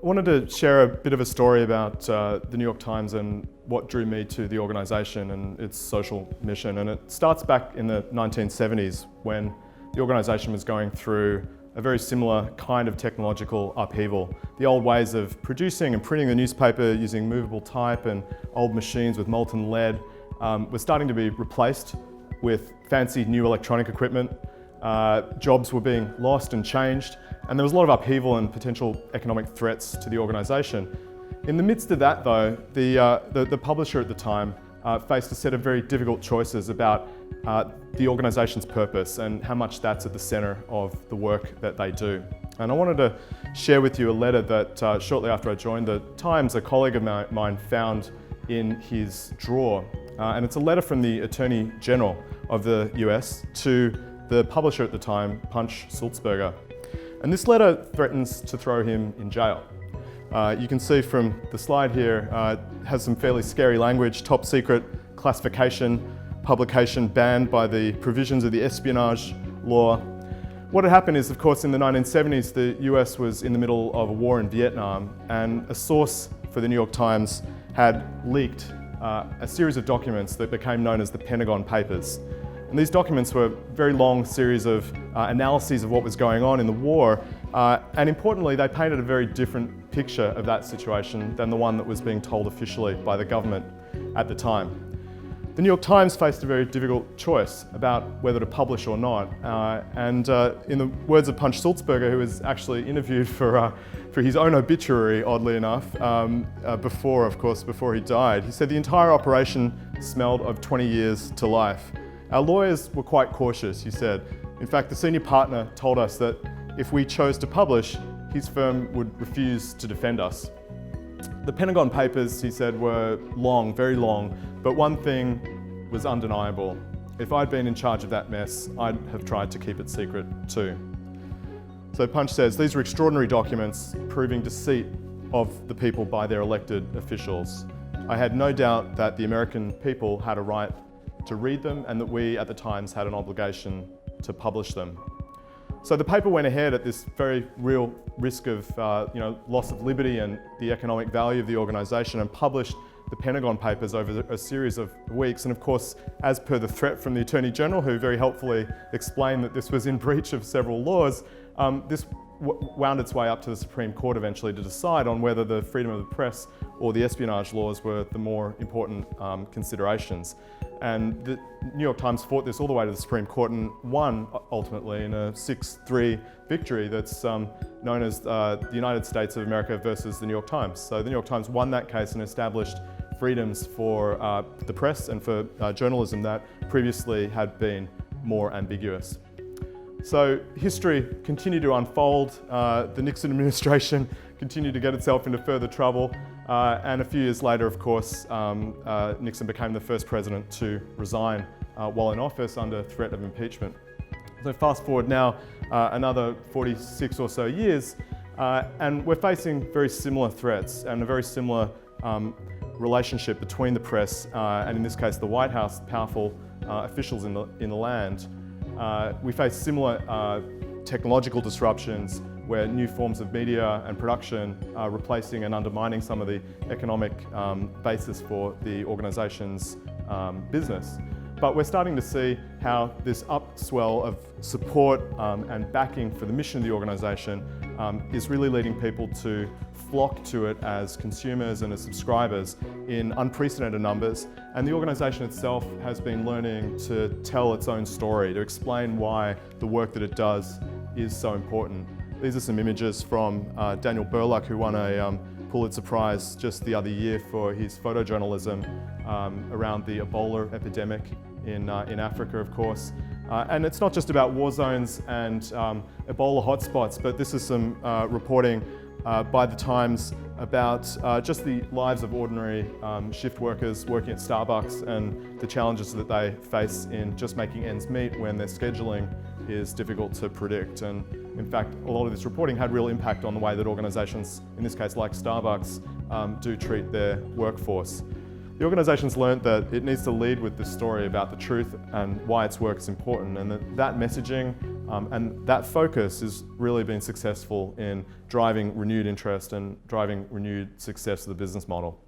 I wanted to share a bit of a story about the New York Times and what drew me to the organisation and its social mission. And it starts back in the 1970s when the organisation was going through a very similar kind of technological upheaval. The old ways of producing and printing the newspaper using movable type and old machines with molten lead were starting to be replaced with fancy new electronic equipment. Jobs were being lost and changed, and there was a lot of upheaval and potential economic threats to the organisation. In the midst of that though, the publisher at the time faced a set of very difficult choices about the organisation's purpose and how much that's at the centre of the work that they do. And I wanted to share with you a letter that shortly after I joined the Times, a colleague of mine found in his drawer. And it's a letter from the Attorney General of the US to the publisher at the time, Punch Sulzberger. And this letter threatens to throw him in jail. You can see from the slide here, it has some fairly scary language: top secret, classification, publication banned by the provisions of the espionage law. What had happened is, of course, in the 1970s, the US was in the middle of a war in Vietnam, and a source for the New York Times had leaked a series of documents that became known as the Pentagon Papers. And these documents were a very long series of analyses of what was going on in the war, and importantly, they painted a very different picture of that situation than the one that was being told officially by the government at the time. The New York Times faced a very difficult choice about whether to publish or not, and in the words of Punch Sulzberger, who was actually interviewed for his own obituary, oddly enough, before he died, he said the entire operation smelled of 20 years to life. Our lawyers were quite cautious, he said. In fact, the senior partner told us that if we chose to publish, his firm would refuse to defend us. The Pentagon Papers, he said, were long, very long, but one thing was undeniable. If I'd been in charge of that mess, I'd have tried to keep it secret too. So Punch says, these are extraordinary documents proving deceit of the people by their elected officials. I had no doubt that the American people had a right to read them and that we at the Times had an obligation to publish them. So the paper went ahead at this very real risk of loss of liberty and the economic value of the organisation, and published the Pentagon Papers over a series of weeks. And of course, as per the threat from the Attorney General, who very helpfully explained that this was in breach of several laws, this wound its way up to the Supreme Court eventually to decide on whether the freedom of the press or the espionage laws were the more important considerations. And the New York Times fought this all the way to the Supreme Court and won ultimately in a 6-3 victory that's known as the United States of America versus the New York Times. So the New York Times won that case and established freedoms for the press and for journalism that previously had been more ambiguous. So history continued to unfold. The Nixon administration continued to get itself into further trouble. And a few years later, of course, Nixon became the first president to resign while in office under threat of impeachment. So fast forward now another 46 or so years, and we're facing very similar threats and a very similar relationship between the press and, in this case, the White House, powerful officials in the land. We face similar technological disruptions where new forms of media and production are replacing and undermining some of the economic basis for the organisation's business. But we're starting to see how this upswell of support and backing for the mission of the organisation is really leading people to flock to it as consumers and as subscribers in unprecedented numbers. And the organisation itself has been learning to tell its own story, to explain why the work that it does is so important. These are some images from Daniel Burluck, who won a Pulitzer Prize just the other year for his photojournalism around the Ebola epidemic in Africa, of course. And it's not just about war zones and Ebola hotspots, but this is some reporting by the Times about just the lives of ordinary shift workers working at Starbucks and the challenges that they face in just making ends meet when their scheduling is difficult to predict. And in fact, a lot of this reporting had real impact on the way that organisations, in this case like Starbucks, do treat their workforce. The organisation's learned that it needs to lead with this story about the truth and why its work is important, and that messaging And that focus has really been successful in driving renewed interest and driving renewed success of the business model.